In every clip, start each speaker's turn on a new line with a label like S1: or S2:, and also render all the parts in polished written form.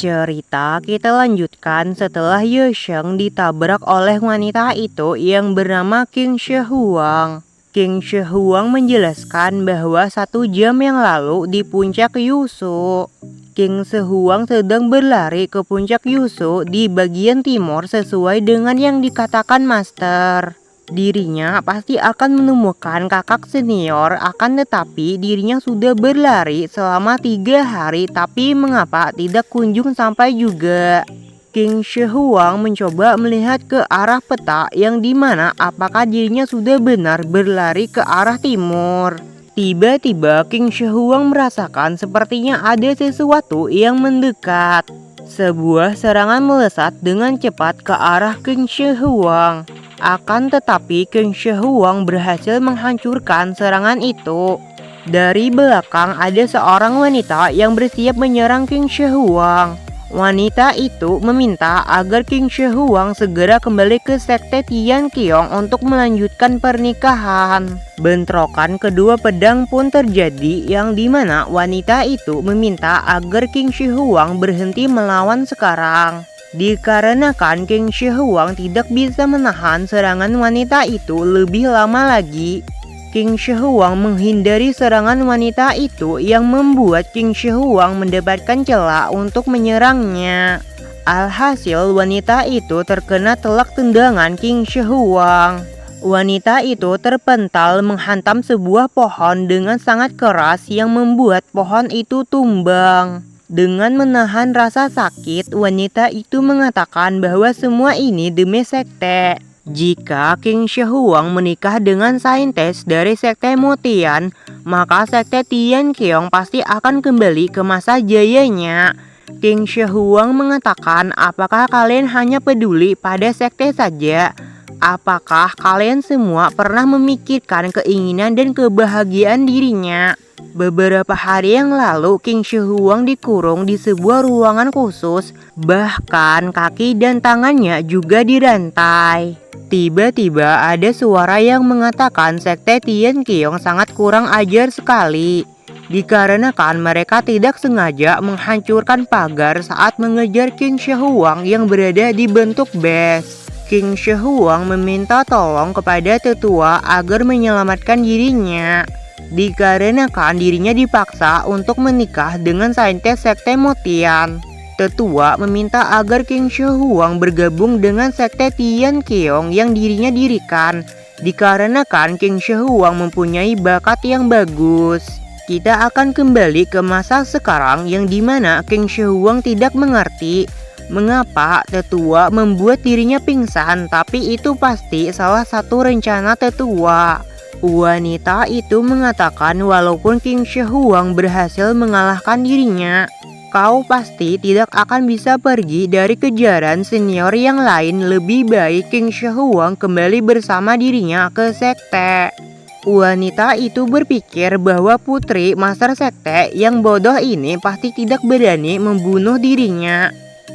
S1: Cerita kita lanjutkan setelah Ye Sheng ditabrak oleh wanita itu yang bernama Qing Shi Huang. Qing Shi Huang menjelaskan bahwa 1 jam yang lalu di puncak Yushu, Qing Shi Huang sedang berlari ke puncak Yushu di bagian timur sesuai dengan yang dikatakan Master. Dirinya pasti akan menemukan kakak senior, akan tetapi dirinya sudah berlari selama 3 hari tapi mengapa tidak kunjung sampai juga. Qing Shi Huang mencoba melihat ke arah peta yang dimana apakah dirinya sudah benar berlari ke arah timur. Tiba-tiba Qing Shi Huang merasakan sepertinya ada sesuatu yang mendekat. Sebuah serangan melesat dengan cepat ke arah Qing Shi Huang. Akan tetapi Qing Shi Huang berhasil menghancurkan serangan itu. Dari belakang ada seorang wanita yang bersiap menyerang Qing Shi Huang. Wanita itu meminta agar Qing Shi Huang segera kembali ke sekte Tian Qiong untuk melanjutkan pernikahan. Bentrokan kedua pedang pun terjadi yang dimana wanita itu meminta agar Qing Shi Huang berhenti melawan sekarang. Dikarenakan Qing Shi Huang tidak bisa menahan serangan wanita itu lebih lama lagi, Qing Shi Huang menghindari serangan wanita itu yang membuat Qing Shi Huang mendapatkan celah untuk menyerangnya. Alhasil wanita itu terkena telak tendangan Qing Shi Huang. Wanita itu terpental menghantam sebuah pohon dengan sangat keras yang membuat pohon itu tumbang. Dengan menahan rasa sakit, wanita itu mengatakan bahwa semua ini demi sekte. Jika Qing Shi Huang menikah dengan saintis dari sekte Motian, maka sekte Tian Qiong pasti akan kembali ke masa jayanya. Qing Shi Huang mengatakan, apakah kalian hanya peduli pada sekte saja? Apakah kalian semua pernah memikirkan keinginan dan kebahagiaan dirinya? Beberapa hari yang lalu Qing Shi Huang dikurung di sebuah ruangan khusus, bahkan kaki dan tangannya juga dirantai. Tiba-tiba ada suara yang mengatakan sekte Tian Qiong sangat kurang ajar sekali, dikarenakan mereka tidak sengaja menghancurkan pagar saat mengejar Qing Shi Huang yang berada di bentuk bes. Qing Shi Huang meminta tolong kepada tetua agar menyelamatkan dirinya. Dikarenakan dirinya dipaksa untuk menikah dengan saintis sekte Motian. Tetua meminta agar Qing Shi Huang bergabung dengan sekte Tian Qiong yang dirinya dirikan. Dikarenakan Qing Shi Huang mempunyai bakat yang bagus. Kita akan kembali ke masa sekarang yang dimana Qing Shi Huang tidak mengerti mengapa tetua membuat dirinya pingsan, tapi itu pasti salah satu rencana tetua. Wanita itu mengatakan walaupun Qing Shi Huang berhasil mengalahkan dirinya, kau pasti tidak akan bisa pergi dari kejaran senior yang lain. Lebih baik Qing Shi Huang kembali bersama dirinya ke sekte. Wanita itu berpikir bahwa putri master sekte yang bodoh ini pasti tidak berani membunuh dirinya.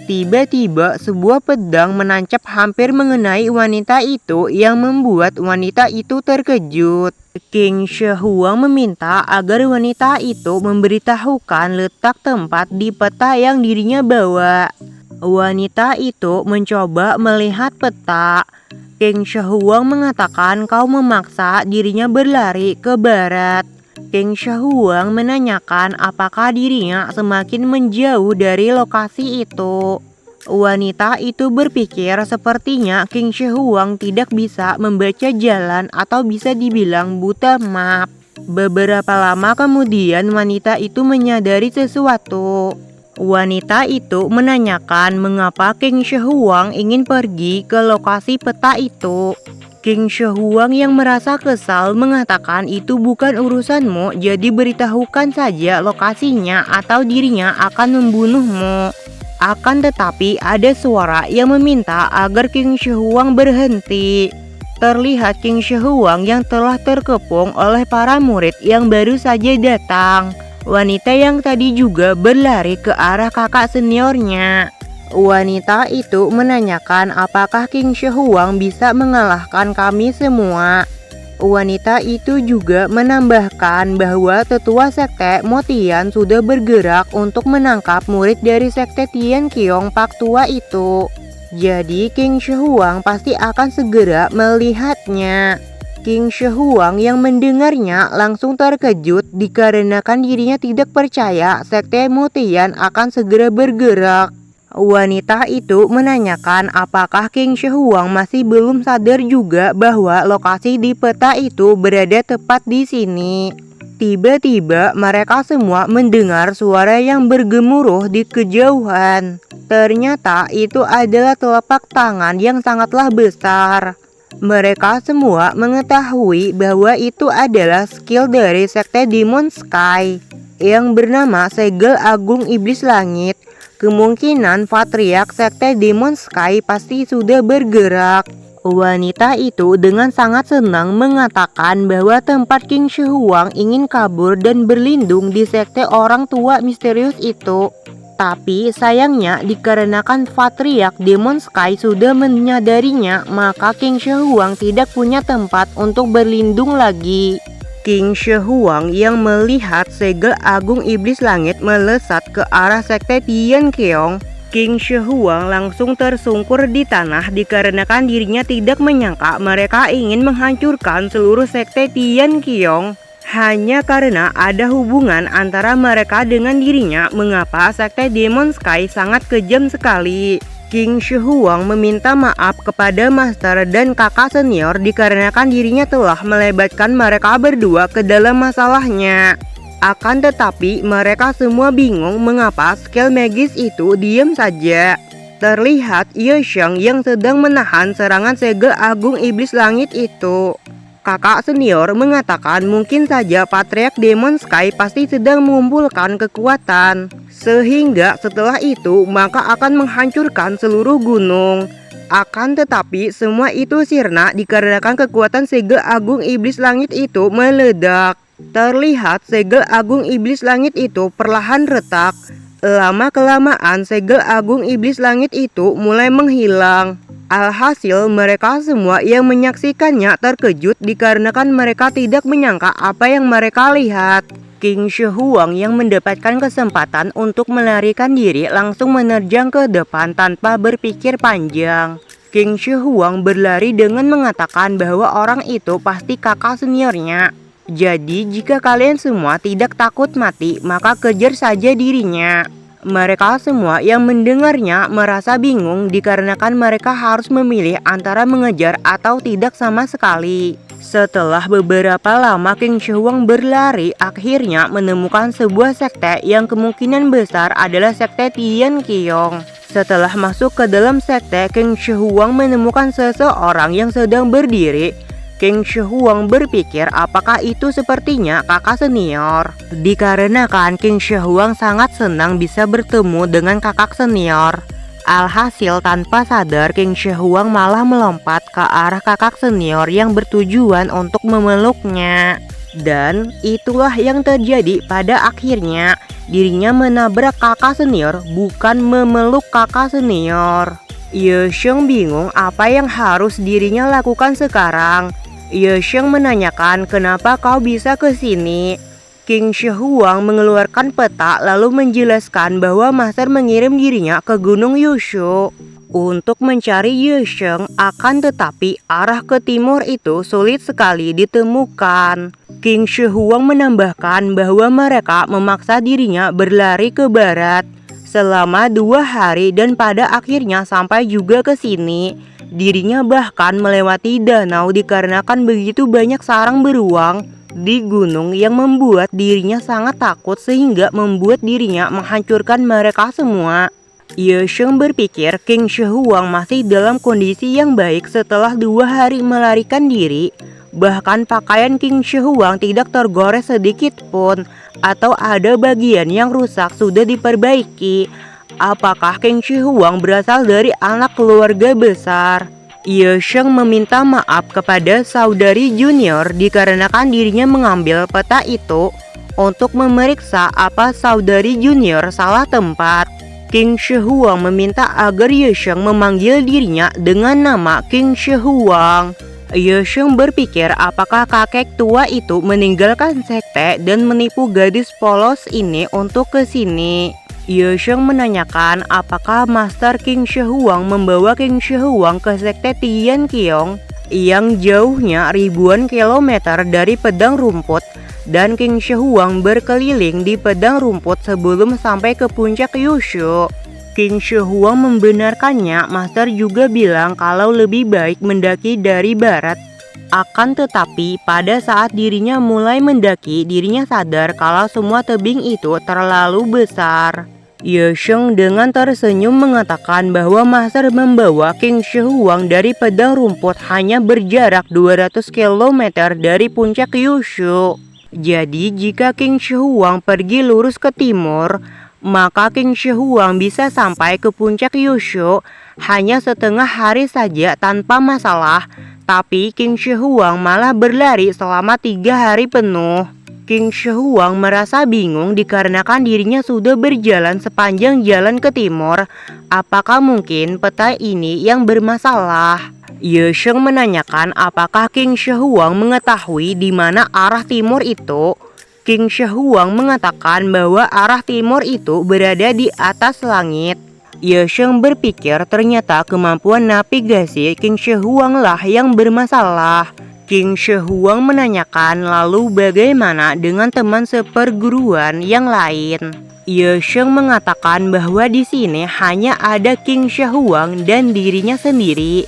S1: Tiba-tiba sebuah pedang menancap hampir mengenai wanita itu yang membuat wanita itu terkejut. Qing Shi Huang meminta agar wanita itu memberitahukan letak tempat di peta yang dirinya bawa. Wanita itu mencoba melihat peta. Qing Shi Huang mengatakan kau memaksa dirinya berlari ke barat. Qing Shi Huang menanyakan apakah dirinya semakin menjauh dari lokasi itu. Wanita itu berpikir sepertinya Qing Shi Huang tidak bisa membaca jalan atau bisa dibilang buta map. Beberapa lama kemudian wanita itu menyadari sesuatu. Wanita itu menanyakan mengapa Qing Shi Huang ingin pergi ke lokasi peta itu. Qing Shi Huang yang merasa kesal mengatakan itu bukan urusanmu, jadi beritahukan saja lokasinya atau dirinya akan membunuhmu. Akan tetapi ada suara yang meminta agar Qing Shi Huang berhenti. Terlihat Qing Shi Huang yang telah terkepung oleh para murid yang baru saja datang. Wanita yang tadi juga berlari ke arah kakak seniornya. Wanita itu menanyakan apakah Qing Shi Huang bisa mengalahkan kami semua. Wanita itu juga menambahkan bahwa tetua sekte Motian sudah bergerak untuk menangkap murid dari sekte Tian Qiong Pak tua itu. Jadi King Shi Huang pasti akan segera melihatnya. King Shi Huang yang mendengarnya langsung terkejut dikarenakan dirinya tidak percaya sekte Motian akan segera bergerak. Wanita itu menanyakan apakah King Shi Huang masih belum sadar juga bahwa lokasi di peta itu berada tepat di sini. Tiba-tiba mereka semua mendengar suara yang bergemuruh di kejauhan. Ternyata itu adalah telapak tangan yang sangatlah besar. Mereka semua mengetahui bahwa itu adalah skill dari sekte Demon Sky yang bernama Segel Agung Iblis Langit. Kemungkinan patriark sekte Demon Sky pasti sudah bergerak. Wanita itu dengan sangat senang mengatakan bahwa tempat King Shi Huang ingin kabur dan berlindung di sekte orang tua misterius itu. Tapi sayangnya dikarenakan patriark Demon Sky sudah menyadarinya, maka King Shi Huang tidak punya tempat untuk berlindung lagi. King Shi Huang yang melihat segel agung iblis langit melesat ke arah sekte Tian Qiong. King Shi Huang langsung tersungkur di tanah dikarenakan dirinya tidak menyangka mereka ingin menghancurkan seluruh sekte Tian Qiong. Hanya karena ada hubungan antara mereka dengan dirinya, mengapa sekte Demon Sky sangat kejam sekali. King Shi Huang meminta maaf kepada master dan kakak senior dikarenakan dirinya telah melebatkan mereka berdua ke dalam masalahnya. Akan tetapi mereka semua bingung mengapa skill magis itu diam saja. Terlihat Ye Sheng yang sedang menahan serangan segel agung iblis langit itu. Kakak senior mengatakan mungkin saja patriark Demon Sky pasti sedang mengumpulkan kekuatan, sehingga setelah itu maka akan menghancurkan seluruh gunung. Akan tetapi semua itu sirna dikarenakan kekuatan segel agung iblis langit itu meledak. Terlihat segel agung iblis langit itu perlahan retak. Lama-kelamaan segel agung iblis langit itu mulai menghilang. Alhasil mereka semua yang menyaksikannya terkejut dikarenakan mereka tidak menyangka apa yang mereka lihat. King Shi Huang yang mendapatkan kesempatan untuk melarikan diri langsung menerjang ke depan tanpa berpikir panjang. King Shi Huang berlari dengan mengatakan bahwa orang itu pasti kakak seniornya. Jadi jika kalian semua tidak takut mati, maka kejar saja dirinya. Mereka semua yang mendengarnya merasa bingung dikarenakan mereka harus memilih antara mengejar atau tidak sama sekali. Setelah beberapa lama King Shi Huang berlari, akhirnya menemukan sebuah sekte yang kemungkinan besar adalah sekte Tian Qiong. Setelah masuk ke dalam sekte, King Shi Huang menemukan seseorang yang sedang berdiri. King Shi Huang berpikir apakah itu sepertinya kakak senior. Dikarenakan King Shi Huang sangat senang bisa bertemu dengan kakak senior. Alhasil tanpa sadar King Shi Huang malah melompat ke arah kakak senior yang bertujuan untuk memeluknya. Dan itulah yang terjadi pada akhirnya. Dirinya menabrak kakak senior, bukan memeluk kakak senior. Ye Sheng bingung apa yang harus dirinya lakukan sekarang. Ye Sheng menanyakan kenapa kau bisa ke sini. King Shi Huang mengeluarkan peta lalu menjelaskan bahwa master mengirim dirinya ke Gunung Yushu untuk mencari Ye Sheng, akan tetapi arah ke timur itu sulit sekali ditemukan. King Shi Huang menambahkan bahwa mereka memaksa dirinya berlari ke barat selama 2 hari dan pada akhirnya sampai juga ke sini. Dirinya bahkan melewati danau dikarenakan begitu banyak sarang beruang di gunung yang membuat dirinya sangat takut sehingga membuat dirinya menghancurkan mereka semua. Ye Sheng berpikir King Shi Huang masih dalam kondisi yang baik setelah 2 hari melarikan diri. Bahkan pakaian King Shi Huang tidak tergores sedikit pun atau ada bagian yang rusak sudah diperbaiki. Apakah King Shi Huang berasal dari anak keluarga besar? Ye Sheng meminta maaf kepada saudari junior dikarenakan dirinya mengambil peta itu untuk memeriksa apa saudari junior salah tempat. King Shi Huang meminta agar Ye Sheng memanggil dirinya dengan nama King Shi Huang. Ye Sheng berpikir apakah kakek tua itu meninggalkan sekte dan menipu gadis polos ini untuk ke sini. Ye Sheng menanyakan apakah Master King Shi Huang membawa King Shi Huang ke sekte Tian Qiong yang jauhnya ribuan kilometer dari Padang Rumput, dan King Shi Huang berkeliling di Padang Rumput sebelum sampai ke puncak Yushu. King Shi Huang membenarkannya. Master juga bilang kalau lebih baik mendaki dari barat. Akan tetapi pada saat dirinya mulai mendaki, dirinya sadar kalau semua tebing itu terlalu besar. Ye Sheng dengan tersenyum mengatakan bahwa Master membawa King Shi Huang dari Padang Rumput hanya berjarak 200 km dari puncak Yushu. Jadi jika King Shi Huang pergi lurus ke timur, maka King Shi Huang bisa sampai ke puncak Yushu hanya setengah hari saja tanpa masalah. Tapi King Shi Huang malah berlari selama 3 hari penuh. King Shi Huang merasa bingung dikarenakan dirinya sudah berjalan sepanjang jalan ke timur. Apakah mungkin peta ini yang bermasalah? Ye Sheng menanyakan apakah King Shi Huang mengetahui di mana arah timur itu. King Shi Huang mengatakan bahwa arah timur itu berada di atas langit. Ye Sheng berpikir ternyata kemampuan navigasi King Shi Huang lah yang bermasalah. King Shi Huang menanyakan lalu bagaimana dengan teman seperguruan yang lain. Ye Sheng mengatakan bahwa di sini hanya ada King Shi Huang dan dirinya sendiri.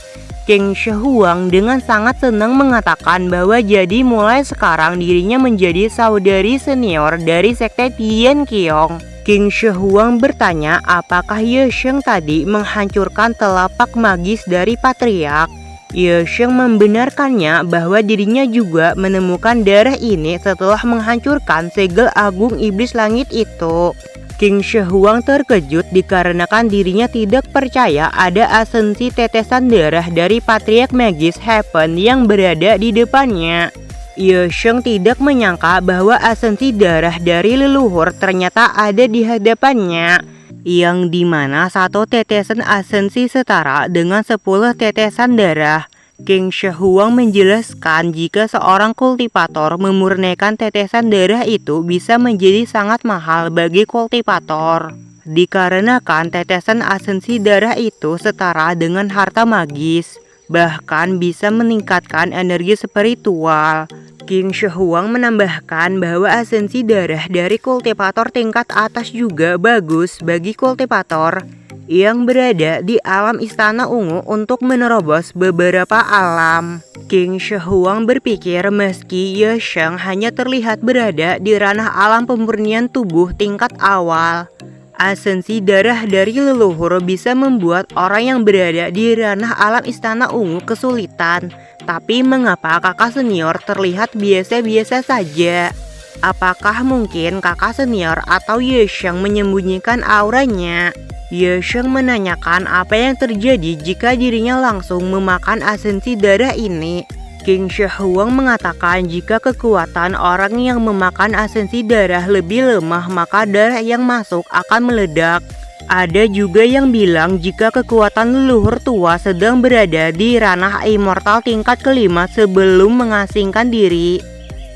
S1: King Shi Huang dengan sangat senang mengatakan bahwa jadi mulai sekarang dirinya menjadi saudari senior dari sekte Tian Qiong. King Shi Huang bertanya apakah Ye Sheng tadi menghancurkan telapak magis dari patriark. Ye Sheng membenarkannya bahwa dirinya juga menemukan darah ini setelah menghancurkan segel agung iblis langit itu. King Shi Huang terkejut dikarenakan dirinya tidak percaya ada esensi tetesan darah dari patriark magis Heaven yang berada di depannya. Ye Sheng tidak menyangka bahwa esensi darah dari leluhur ternyata ada di hadapannya, yang dimana satu tetesan esensi setara dengan 10 tetesan darah. King Shi Huang menjelaskan jika seorang kultivator memurnikan tetesan darah itu bisa menjadi sangat mahal bagi kultivator, dikarenakan tetesan esensi darah itu setara dengan harta magis, bahkan bisa meningkatkan energi spiritual. King Shi Huang menambahkan bahwa esensi darah dari kultivator tingkat atas juga bagus bagi kultivator yang berada di alam Istana Ungu untuk menerobos beberapa alam. King Shi Huang berpikir meski Ye Sheng hanya terlihat berada di ranah alam pemurnian tubuh tingkat awal, esensi darah dari leluhur bisa membuat orang yang berada di ranah alam Istana Ungu kesulitan. Tapi mengapa kakak senior terlihat biasa-biasa saja? Apakah mungkin kakak senior atau Ye Sheng menyembunyikan auranya? Ye Sheng menanyakan apa yang terjadi jika dirinya langsung memakan esensi darah ini. King Shi Huang mengatakan jika kekuatan orang yang memakan esensi darah lebih lemah maka darah yang masuk akan meledak. Ada juga yang bilang jika kekuatan leluhur tua sedang berada di ranah immortal tingkat kelima sebelum mengasingkan diri.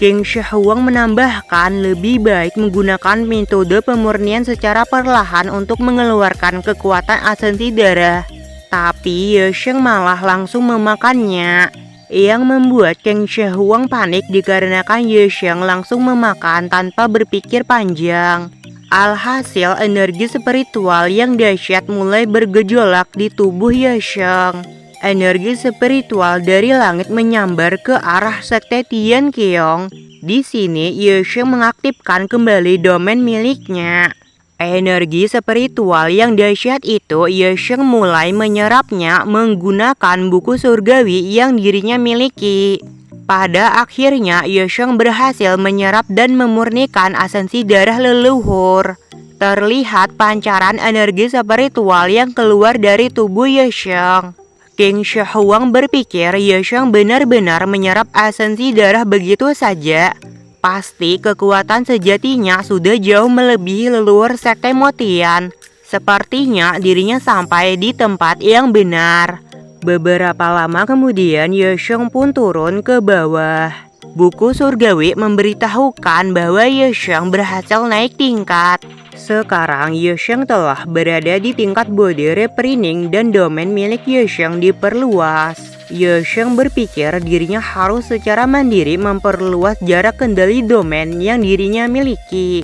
S1: King Shi Huang menambahkan lebih baik menggunakan metode pemurnian secara perlahan untuk mengeluarkan kekuatan esensi darah. Tapi Ye Sheng malah langsung memakannya, yang membuat King Shi Huang panik dikarenakan Ye Sheng langsung memakan tanpa berpikir panjang. Alhasil energi spiritual yang dahsyat mulai bergejolak di tubuh Ye Sheng. Energi spiritual dari langit menyambar ke arah sekte Tian Qiong. Di sini Ye Sheng mengaktifkan kembali domain miliknya. Energi spiritual yang dahsyat itu Ye Sheng mulai menyerapnya menggunakan buku surgawi yang dirinya miliki. Pada akhirnya Ye Sheng berhasil menyerap dan memurnikan esensi darah leluhur. Terlihat pancaran energi spiritual yang keluar dari tubuh Ye Sheng. King Shi Huang berpikir Ye Sheng benar-benar menyerap esensi darah begitu saja. Pasti kekuatan sejatinya sudah jauh melebihi leluhur sekte Motian. Sepertinya dirinya sampai di tempat yang benar. Beberapa lama kemudian Ye Xiong pun turun ke bawah. Buku surgawi memberitahukan bahwa Ye Xiong berhasil naik tingkat. Sekarang Ye Xiong telah berada di tingkat body reprinting dan domain milik Ye Xiong diperluas. Ye Xiong berpikir dirinya harus secara mandiri memperluas jarak kendali domain yang dirinya miliki.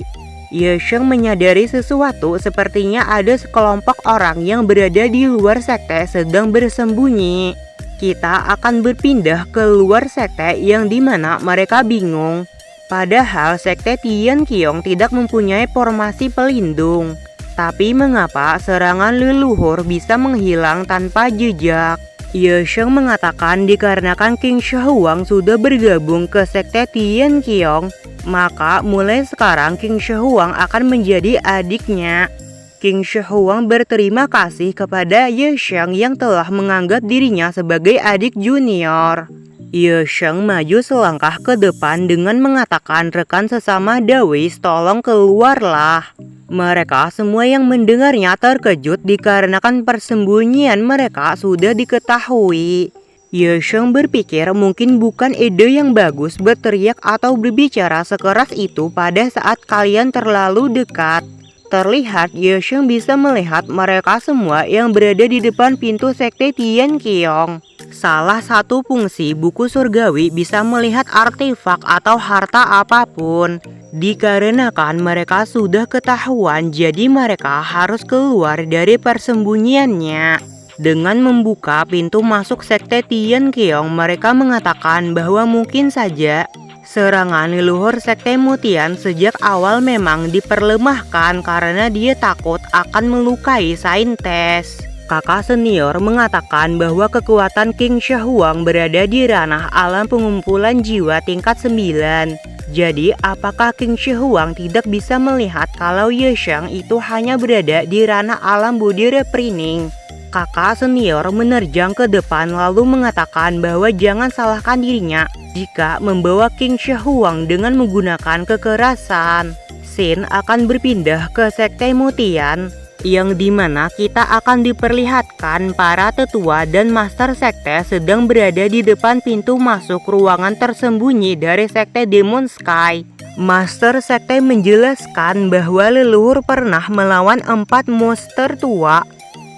S1: Ye Xiong menyadari sesuatu, sepertinya ada sekelompok orang yang berada di luar sekte sedang bersembunyi. Kita akan berpindah ke luar sekte yang dimana mereka bingung. Padahal sekte Tian Qiong tidak mempunyai formasi pelindung. Tapi mengapa serangan leluhur bisa menghilang tanpa jejak? Ye Xiong mengatakan dikarenakan King Shi Huang sudah bergabung ke sekte Tian Qiong, maka mulai sekarang King Shi Huang akan menjadi adiknya. King Shi Huang berterima kasih kepada Ye Xiong yang telah menganggap dirinya sebagai adik junior. Ye Xiong maju selangkah ke depan dengan mengatakan, rekan sesama Dawis, tolong keluarlah. Mereka semua yang mendengarnya terkejut dikarenakan persembunyian mereka sudah diketahui. Ye Xiong berpikir mungkin bukan ide yang bagus berteriak atau berbicara sekeras itu pada saat kalian terlalu dekat. Terlihat Ye Xiong bisa melihat mereka semua yang berada di depan pintu sekte Tian Qiong. Salah satu fungsi buku surgawi bisa melihat artefak atau harta apapun. Dikarenakan mereka sudah ketahuan, jadi mereka harus keluar dari persembunyiannya. Dengan membuka pintu masuk sekte Tian Qiong, mereka mengatakan bahwa mungkin saja serangan leluhur sekte Mutian sejak awal memang diperlemahkan karena dia takut akan melukai saintes. Kakak senior mengatakan bahwa kekuatan King Shi Huang berada di ranah alam pengumpulan jiwa tingkat 9. Jadi apakah King Shi Huang tidak bisa melihat kalau Ye Xiong itu hanya berada di ranah alam body reprinting? Kakak senior menerjang ke depan lalu mengatakan bahwa jangan salahkan dirinya jika membawa King Shi Huang dengan menggunakan kekerasan. Sin akan berpindah ke sekte Mutian, yang dimana kita akan diperlihatkan para tetua dan master sekte sedang berada di depan pintu masuk ruangan tersembunyi dari sekte Demon Sky. Master sekte menjelaskan bahwa leluhur pernah melawan 4 monster tua.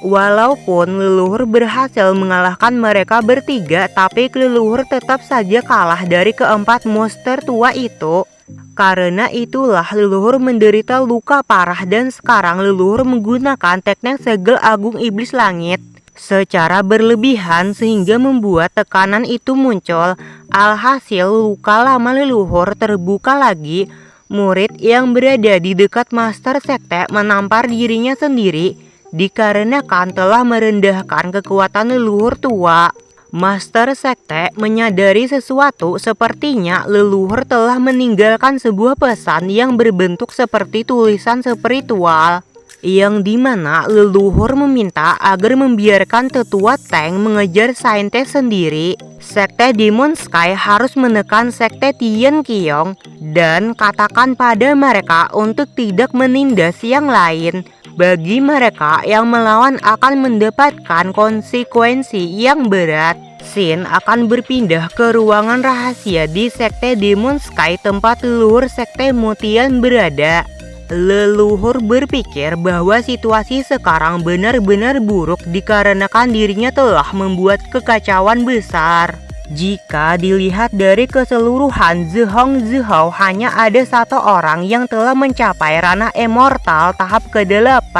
S1: Walaupun leluhur berhasil mengalahkan mereka bertiga, tapi leluhur tetap saja kalah dari keempat monster tua itu. Karena itulah leluhur menderita luka parah dan sekarang leluhur menggunakan teknik segel agung iblis langit secara berlebihan sehingga membuat tekanan itu muncul. Alhasil luka lama leluhur terbuka lagi. Murid yang berada di dekat master sekte menampar dirinya sendiri dikarenakan telah merendahkan kekuatan leluhur tua. Master sekte menyadari sesuatu, sepertinya leluhur telah meninggalkan sebuah pesan yang berbentuk seperti tulisan spiritual, yang dimana leluhur meminta agar membiarkan tetua Tang mengejar saintes sendiri. Sekte Demon Sky harus menekan sekte Tian Qiong dan katakan pada mereka untuk tidak menindas yang lain. Bagi mereka yang melawan akan mendapatkan konsekuensi yang berat. Sin akan berpindah ke ruangan rahasia di sekte Demon Sky tempat leluhur sekte Mutian berada. Leluhur berpikir bahwa situasi sekarang benar-benar buruk dikarenakan dirinya telah membuat kekacauan besar. Jika dilihat dari keseluruhan Zhong Zhou, hanya ada satu orang yang telah mencapai ranah immortal tahap ke-8.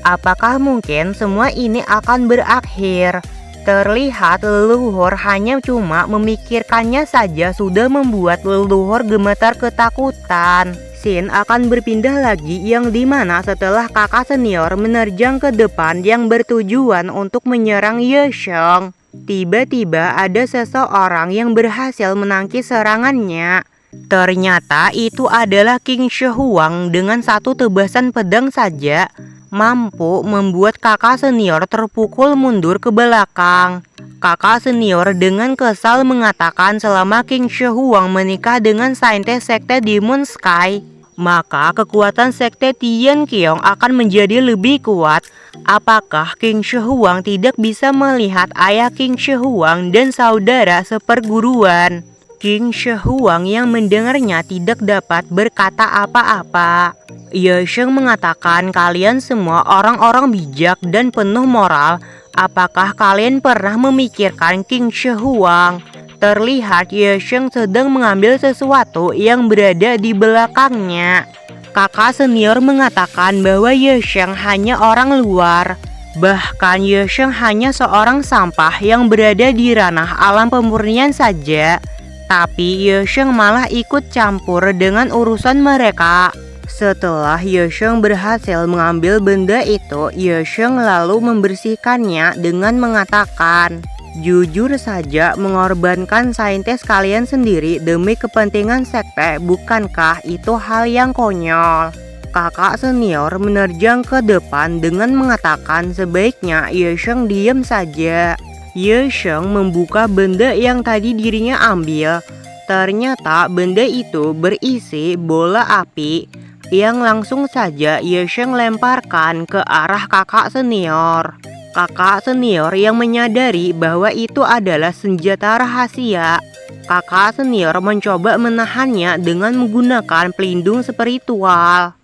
S1: Apakah mungkin semua ini akan berakhir? Terlihat leluhur hanya cuma memikirkannya saja sudah membuat leluhur gemetar ketakutan. Sin akan berpindah lagi, yang dimana setelah kakak senior menerjang ke depan yang bertujuan untuk menyerang Ye Xiong, tiba-tiba ada seseorang yang berhasil menangkis serangannya. Ternyata itu adalah King Shi Huang dengan satu tebasan pedang saja mampu membuat kakak senior terpukul mundur ke belakang. Kakak senior dengan kesal mengatakan selama King Shi Huang menikah dengan saintes sekte Demon Sky, maka kekuatan sekte Tian Qiong akan menjadi lebih kuat. Apakah King Shi Huang tidak bisa melihat ayah King Shi Huang dan saudara seperguruan? King Shi Huang yang mendengarnya tidak dapat berkata apa-apa. Ye Sheng mengatakan, kalian semua orang-orang bijak dan penuh moral. Apakah kalian pernah memikirkan King Shi Huang? Terlihat Ye Sheng sedang mengambil sesuatu yang berada di belakangnya. Kakak senior mengatakan bahwa Ye Sheng hanya orang luar. Bahkan Ye Sheng hanya seorang sampah yang berada di ranah alam pemurnian saja. Tapi Ye Sheng malah ikut campur dengan urusan mereka. Setelah Ye Sheng berhasil mengambil benda itu, Ye Sheng lalu membersihkannya dengan mengatakan, jujur saja, mengorbankan saintis kalian sendiri demi kepentingan sekte, bukankah itu hal yang konyol? Kakak senior menerjang ke depan dengan mengatakan sebaiknya Ye Sheng diam saja. Ye Sheng membuka benda yang tadi dirinya ambil. Ternyata benda itu berisi bola api yang langsung saja Ye Sheng lemparkan ke arah kakak senior. Kakak senior yang menyadari bahwa itu adalah senjata rahasia. Kakak senior mencoba menahannya dengan menggunakan pelindung spiritual.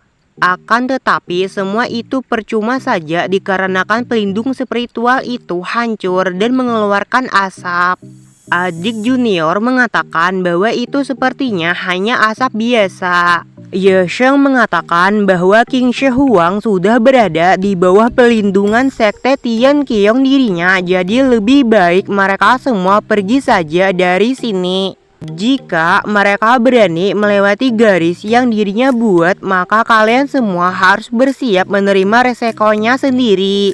S1: Akan tetapi semua itu percuma saja dikarenakan pelindung spiritual itu hancur dan mengeluarkan asap. Adik junior mengatakan bahwa itu sepertinya hanya asap biasa. Ye Sheng mengatakan bahwa King Shi Huang sudah berada di bawah pelindungan sekte Tian Qiong dirinya, jadi lebih baik mereka semua pergi saja dari sini. Jika mereka berani melewati garis yang dirinya buat, maka kalian semua harus bersiap menerima resikonya sendiri.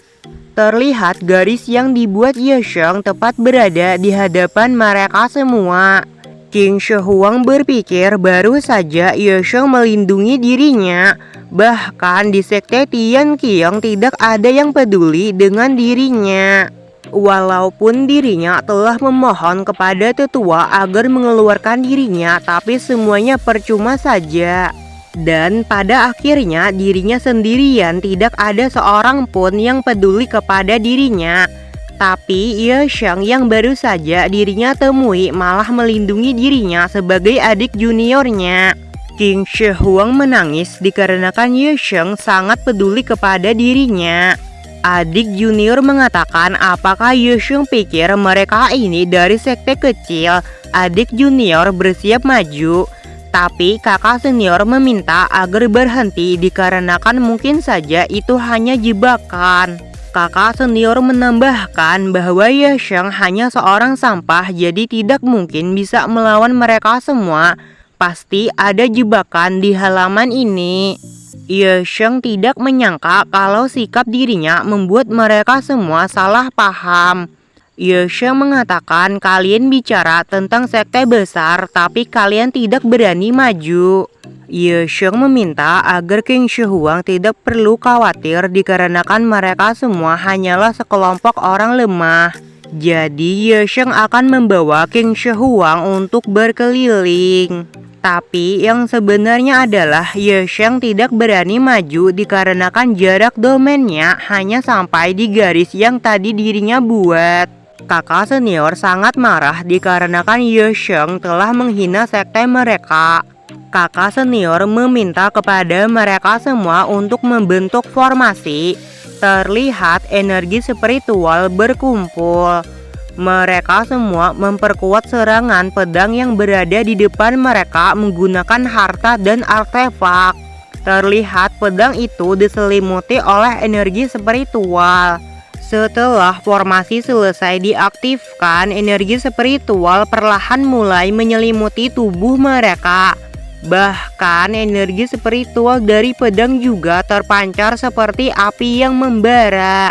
S1: Terlihat garis yang dibuat Ye Sheng tepat berada di hadapan mereka semua. King Shi Huang berpikir baru saja Ye Sheng melindungi dirinya. Bahkan di sekte Tian Qiong tidak ada yang peduli dengan dirinya. Walaupun dirinya telah memohon kepada tetua agar mengeluarkan dirinya, tapi semuanya percuma saja. Dan pada akhirnya dirinya sendirian, tidak ada seorang pun yang peduli kepada dirinya. Tapi Ye Sheng yang baru saja dirinya temui malah melindungi dirinya sebagai adik juniornya. King Shi Huang menangis dikarenakan Ye Sheng sangat peduli kepada dirinya. Adik junior mengatakan, apakah Ye Sheng pikir mereka ini dari sekte kecil? Adik junior bersiap maju. Tapi kakak senior meminta agar berhenti dikarenakan mungkin saja itu hanya jebakan. Kakak senior menambahkan bahwa Ye Sheng hanya seorang sampah, jadi tidak mungkin bisa melawan mereka semua. Pasti ada jebakan di halaman ini. Ye Sheng tidak menyangka kalau sikap dirinya membuat mereka semua salah paham. Ye Sheng mengatakan, kalian bicara tentang sekte besar, tapi kalian tidak berani maju. Ye Sheng meminta agar King Shi Huang tidak perlu khawatir dikarenakan mereka semua hanyalah sekelompok orang lemah. Jadi Ye Sheng akan membawa King Shi Huang untuk berkeliling. Tapi yang sebenarnya adalah Ye Sheng tidak berani maju dikarenakan jarak domainnya hanya sampai di garis yang tadi dirinya buat. Kakak senior sangat marah dikarenakan Ye Sheng telah menghina sekte mereka. Kakak senior meminta kepada mereka semua untuk membentuk formasi. Terlihat energi spiritual berkumpul. Mereka semua memperkuat serangan pedang yang berada di depan mereka menggunakan harta dan artefak. Terlihat pedang itu diselimuti oleh energi spiritual. Setelah formasi selesai diaktifkan, energi spiritual perlahan mulai menyelimuti tubuh mereka. Bahkan energi spiritual dari pedang juga terpancar seperti api yang membara.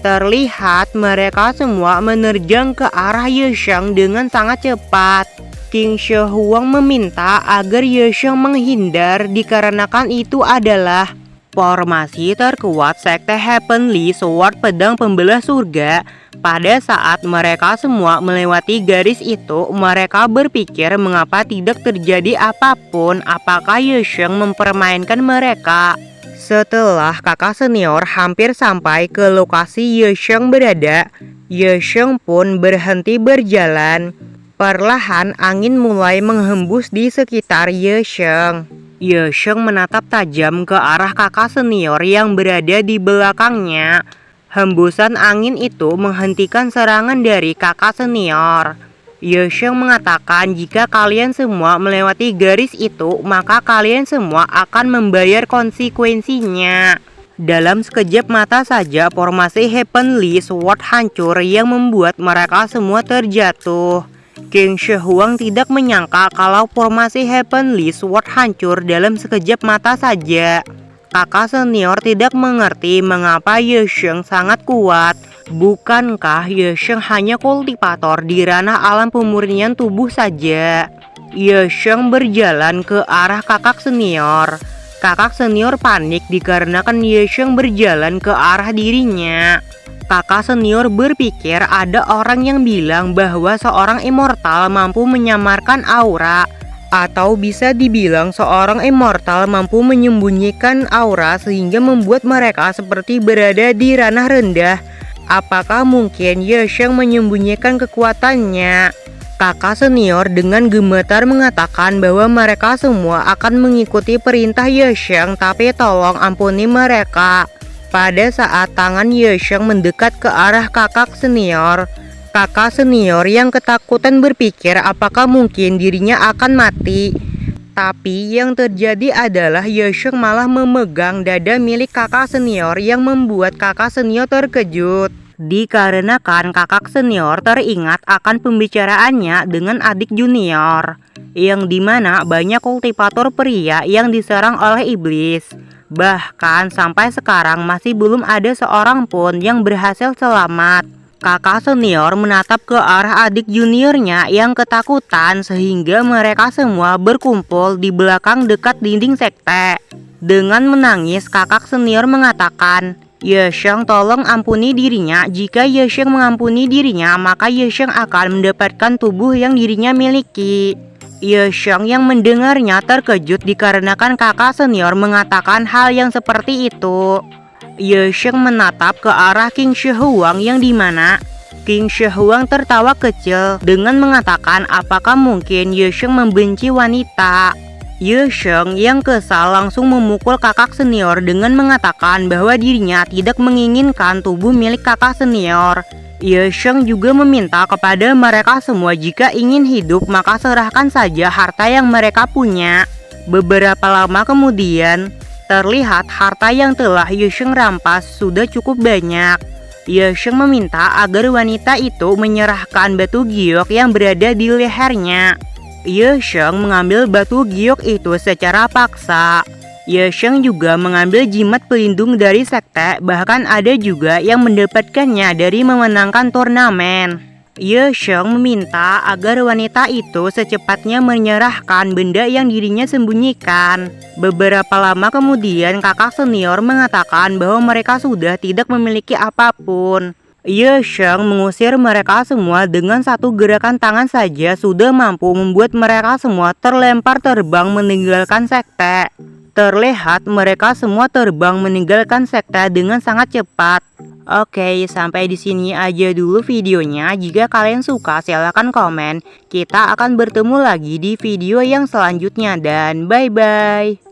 S1: Terlihat mereka semua menerjang ke arah Ye Sheng dengan sangat cepat. King Shi Huang meminta agar Ye Sheng menghindar dikarenakan itu adalah formasi terkuat sekte Heavenly Sword pedang pembelah surga. Pada saat mereka semua melewati garis itu, mereka berpikir mengapa tidak terjadi apapun, apakah Yesheng mempermainkan mereka. Setelah kakak senior hampir sampai ke lokasi Yesheng berada, Yesheng pun berhenti berjalan. Perlahan angin mulai menghembus di sekitar Yesheng. Yesheng menatap tajam ke arah kakak senior yang berada di belakangnya. Hembusan angin itu menghentikan serangan dari kakak senior. Yesheng mengatakan jika kalian semua melewati garis itu, maka kalian semua akan membayar konsekuensinya. Dalam sekejap mata saja formasi Heavenly Sword hancur yang membuat mereka semua terjatuh. King Shehuang tidak menyangka kalau formasi Heavenly Sword hancur dalam sekejap mata saja. Kakak senior tidak mengerti mengapa Yesheng sangat kuat. Bukankah Yesheng hanya kultivator di ranah alam pemurnian tubuh saja? Yesheng berjalan ke arah kakak senior. Kakak senior panik dikarenakan Yesheng berjalan ke arah dirinya. Kakak senior berpikir ada orang yang bilang bahwa seorang immortal mampu menyamarkan aura. Atau bisa dibilang seorang immortal mampu menyembunyikan aura sehingga membuat mereka seperti berada di ranah rendah. Apakah mungkin Yesheng menyembunyikan kekuatannya? Kakak senior dengan gemetar mengatakan bahwa mereka semua akan mengikuti perintah Yesheng, tapi tolong ampuni mereka. Pada saat tangan Yesheng mendekat ke arah kakak senior yang ketakutan berpikir apakah mungkin dirinya akan mati. Tapi yang terjadi adalah Yesheng malah memegang dada milik kakak senior yang membuat kakak senior terkejut. Dikarenakan kakak senior teringat akan pembicaraannya dengan adik junior, yang dimana banyak kultivator pria yang diserang oleh iblis. Bahkan sampai sekarang masih belum ada seorang pun yang berhasil selamat. Kakak senior menatap ke arah adik juniornya yang ketakutan sehingga mereka semua berkumpul di belakang dekat dinding sekte. Dengan menangis, kakak senior mengatakan, Yesheng tolong ampuni dirinya. Jika Yesheng mengampuni dirinya, maka Yesheng akan mendapatkan tubuh yang dirinya miliki. Yesheng yang mendengarnya terkejut dikarenakan kakak senior mengatakan hal yang seperti itu. Yesheng menatap ke arah King Shehuang yang dimana King Shehuang tertawa kecil dengan mengatakan apakah mungkin Yesheng membenci wanita. Yesheng yang kesal langsung memukul kakak senior dengan mengatakan bahwa dirinya tidak menginginkan tubuh milik kakak senior. Yesheng juga meminta kepada mereka semua jika ingin hidup maka serahkan saja harta yang mereka punya. Beberapa lama kemudian, terlihat harta yang telah Yesheng rampas sudah cukup banyak. Yesheng meminta agar wanita itu menyerahkan batu giok yang berada di lehernya. Yesheng mengambil batu giok itu secara paksa. Yesheng juga mengambil jimat pelindung dari sekte, bahkan ada juga yang mendapatkannya dari memenangkan turnamen. Yesheng meminta agar wanita itu secepatnya menyerahkan benda yang dirinya sembunyikan. Beberapa lama kemudian kakak senior mengatakan bahwa mereka sudah tidak memiliki apapun. Yesheng mengusir mereka semua dengan satu gerakan tangan saja sudah mampu membuat mereka semua terlempar terbang meninggalkan sekte. Terlihat mereka semua terbang meninggalkan sekte dengan sangat cepat. Oke, sampai di sini aja dulu videonya. Jika kalian suka, silahkan komen. Kita akan bertemu lagi di video yang selanjutnya dan bye-bye.